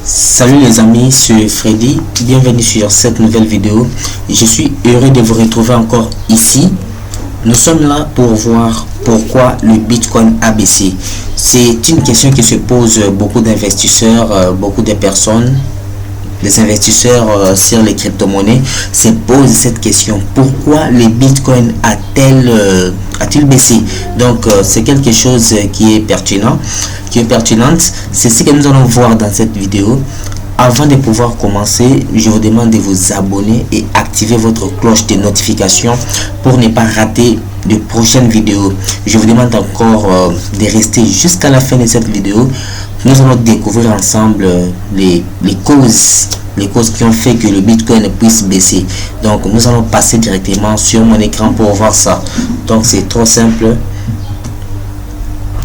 Salut les amis, c'est Freddy, bienvenue sur cette nouvelle vidéo. Je suis heureux de vous retrouver encore ici. Nous sommes là pour voir pourquoi le Bitcoin a baissé. C'est une question qui se pose beaucoup d'investisseurs, beaucoup de personnes. Les investisseurs sur les crypto-monnaies se posent cette question: pourquoi le Bitcoin a-t-il baissé? Donc c'est quelque chose qui est pertinente. C'est ce que nous allons voir dans cette vidéo. Avant de pouvoir commencer, je vous demande de vous abonner et activer votre cloche de notification pour ne pas rater de prochaines vidéos. Je vous demande encore de rester jusqu'à la fin de cette vidéo. Nous allons découvrir ensemble les causes qui ont fait que le Bitcoin puisse baisser. Donc nous allons passer directement sur mon écran pour voir ça. Donc c'est trop simple.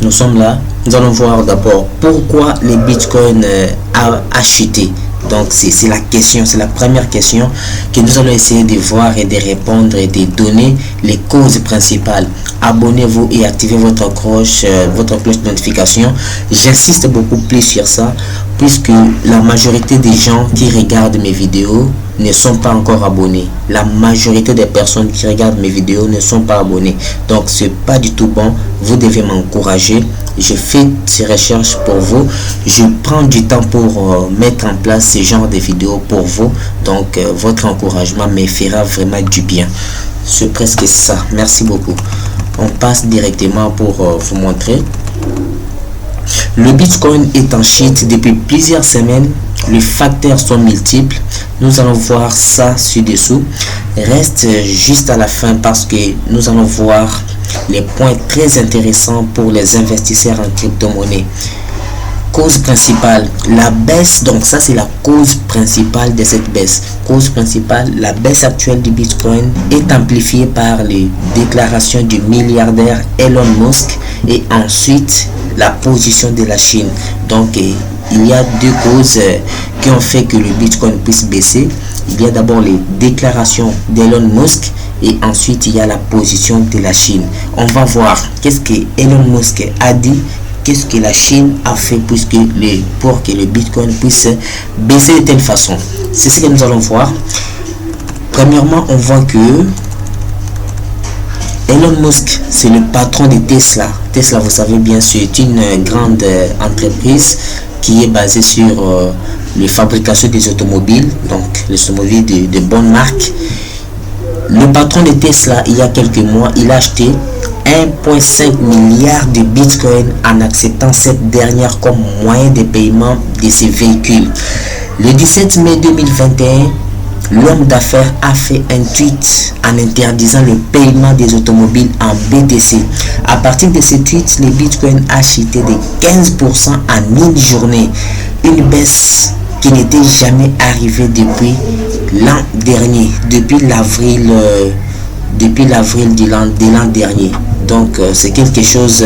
Nous sommes là. Nous allons voir d'abord pourquoi le Bitcoin a chuté. Donc c'est la question, c'est la première question que nous allons essayer de voir et de répondre et de donner les causes principales. Abonnez-vous et activez votre cloche de notification. J'insiste beaucoup plus sur ça puisque la majorité des gens qui regardent mes vidéos ne sont pas encore abonnés. La majorité des personnes qui regardent mes vidéos ne sont pas abonnés. Donc c'est pas du tout bon. Vous devez m'encourager. Je fais ces recherches pour vous. Je prends du temps pour mettre en place ce genre de vidéos pour vous. Donc votre encouragement me fera vraiment du bien. C'est presque ça. Merci beaucoup. On passe directement pour vous montrer. Le Bitcoin est en chute depuis plusieurs semaines. Les facteurs sont multiples. Nous allons voir ça ci-dessous. Reste juste à la fin parce que nous allons voir les points très intéressants pour les investisseurs en crypto-monnaie. Cause principale, la baisse. Donc ça c'est la cause principale de cette baisse. Cause principale, la baisse actuelle du Bitcoin est amplifiée par les déclarations du milliardaire Elon Musk et ensuite la position de la Chine. Donc il y a deux causes qui ont fait que le Bitcoin puisse baisser. Il y a d'abord les déclarations d'Elon Musk et ensuite il y a la position de la Chine. On va voir qu'est-ce que Elon Musk a dit, qu'est-ce que la Chine a fait pour que le Bitcoin puisse baisser de telle façon. C'est ce que nous allons voir. Premièrement, on voit que Elon Musk, c'est le patron de Tesla. Tesla, vous savez bien, c'est une grande entreprise qui est basée sur les fabrications des automobiles, donc les automobiles de bonne marque. Le patron de Tesla, il y a quelques mois, il a acheté 1,5 milliard de Bitcoin en acceptant cette dernière comme moyen de paiement de ses véhicules. Le 17 mai 2021, l'homme d'affaires a fait un tweet en interdisant le paiement des automobiles en BTC. À partir de ce tweet, le Bitcoin a chuté de 15% en une journée. Une baisse qui n'était jamais arrivée depuis l'an dernier, depuis l'avril de l'an dernier. Donc c'est quelque chose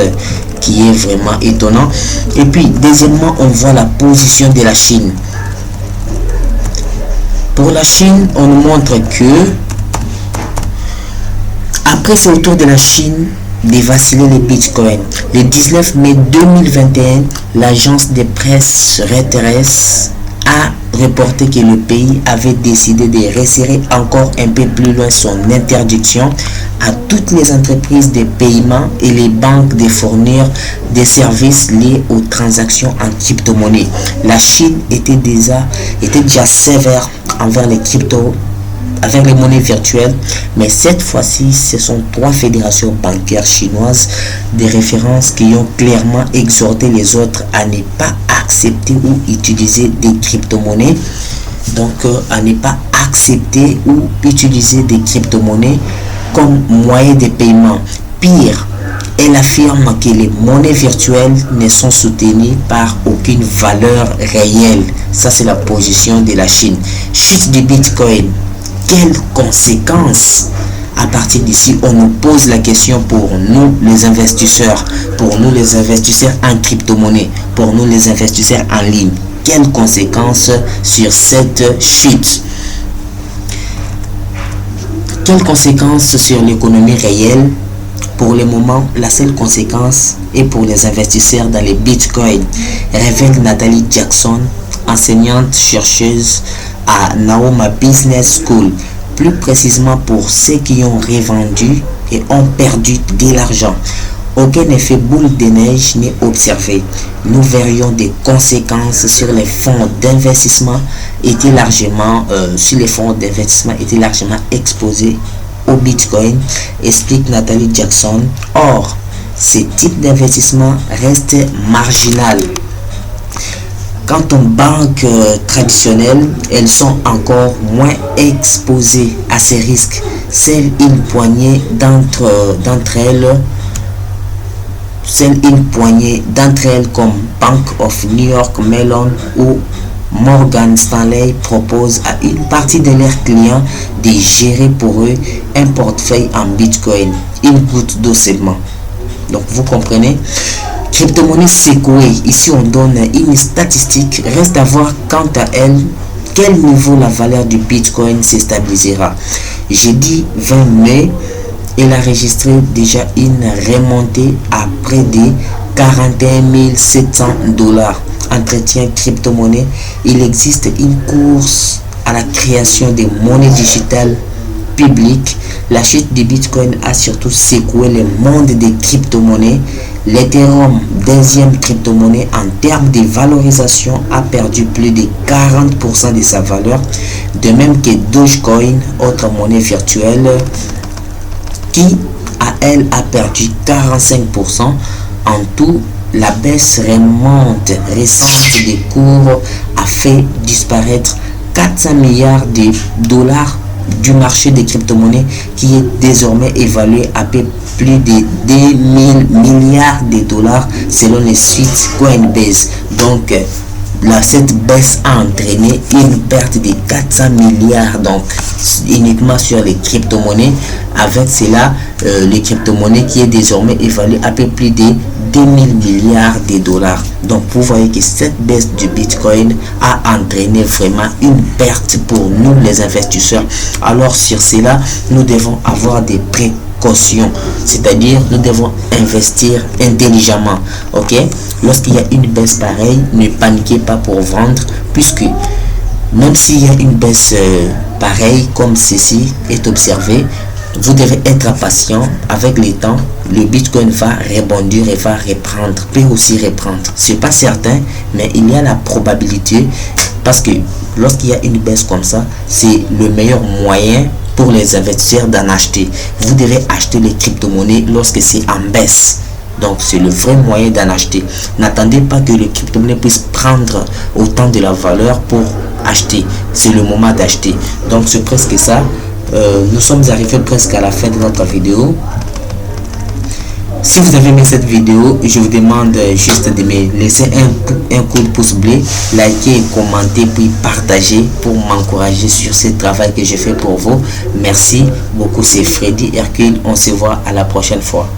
qui est vraiment étonnant. Et puis deuxièmement, on voit la position de la Chine. Pour la Chine, on nous montre que après c'est au tour de la Chine de vaciller les bitcoins. Le 19 mai 2021, l'agence de presse Reuters a reporté que le pays avait décidé de resserrer encore un peu plus loin son interdiction à toutes les entreprises de paiement et les banques de fournir des services liés aux transactions en crypto-monnaie. La Chine était déjà sévère envers les monnaies virtuelles, mais cette fois-ci, ce sont 3 fédérations bancaires chinoises de référence qui ont clairement exhorté les autres à ne pas accepter ou utiliser des crypto-monnaies. Donc, à ne pas accepter ou utiliser des crypto-monnaies comme moyen de paiement. Pire, elle affirme que les monnaies virtuelles ne sont soutenues par aucune valeur réelle. Ça, c'est la position de la Chine. Chute du Bitcoin. Quelles conséquences? À partir d'ici, on nous pose la question pour nous les investisseurs, en crypto-monnaie, pour nous les investisseurs en ligne. Quelles conséquences sur cette chute? Quelles conséquences sur l'économie réelle? Pour le moment, la seule conséquence est pour les investisseurs dans les bitcoins, révèle Nathalie Jackson, enseignante chercheuse à Naoma Business School. Plus précisément pour ceux qui ont revendu et ont perdu de l'argent. Aucun effet boule de neige n'est observé. Nous verrions des conséquences sur les fonds d'investissement étaient largement exposés au Bitcoin, explique Nathalie Jackson. Or, ces types d'investissement restent marginaux. Quant aux banques traditionnelles, elles sont encore moins exposées à ces risques. Seule une poignée d'entre elles comme Bank of New York Mellon ou Morgan Stanley proposent à une partie de leurs clients de gérer pour eux un portefeuille en Bitcoin, une goutte d'eau seulement. Donc vous comprenez. Crypto-monnaie secouée, ici on donne une statistique, reste à voir quant à elle quel niveau la valeur du Bitcoin se stabilisera. Jeudi 20 mai, elle a enregistré déjà une remontée à près de 41 700 $. Entretien crypto-monnaie, il existe une course à la création des monnaies digitales publiques. La chute du Bitcoin a surtout secoué le monde des crypto-monnaies. L'Ethereum, deuxième crypto-monnaie en termes de valorisation, a perdu plus de 40% de sa valeur, de même que Dogecoin, autre monnaie virtuelle, qui elle a perdu 45%. En tout, la baisse récente des cours a fait disparaître 400 milliards de dollars du marché des crypto-monnaies qui est désormais évalué à peu plus de 2000 milliards de dollars selon le site Coinbase. Donc cette baisse a entraîné une perte de 400 milliards donc uniquement sur les crypto-monnaies. Avec cela, les crypto-monnaies qui est désormais évalué à peu plus de 2000 milliards de dollars. Donc vous voyez que cette baisse du Bitcoin a entraîné vraiment une perte pour nous les investisseurs. Alors sur cela, nous devons avoir des précautions, c'est-à-dire nous devons investir intelligemment. Ok, lorsqu'il y a une baisse pareille, ne paniquez pas pour vendre, puisque même s'il y a une baisse pareille comme ceci est observé, vous devez être patient. Avec le temps, le Bitcoin va rebondir et va reprendre, peut aussi reprendre. C'est pas certain, mais il y a la probabilité, parce que lorsqu'il y a une baisse comme ça, c'est le meilleur moyen pour les investisseurs d'en acheter. Vous devez acheter les crypto-monnaies lorsque c'est en baisse. Donc c'est le vrai moyen d'en acheter. N'attendez pas que le crypto-monnaie puisse prendre autant de la valeur pour acheter. C'est le moment d'acheter. Donc c'est presque ça. Nous sommes arrivés presque à la fin de notre vidéo. Si vous avez aimé cette vidéo, je vous demande juste de me laisser un coup de pouce bleu, liker, commenter, puis partager pour m'encourager sur ce travail que je fais pour vous. Merci beaucoup, c'est Freddy Hercule. On se voit à la prochaine fois.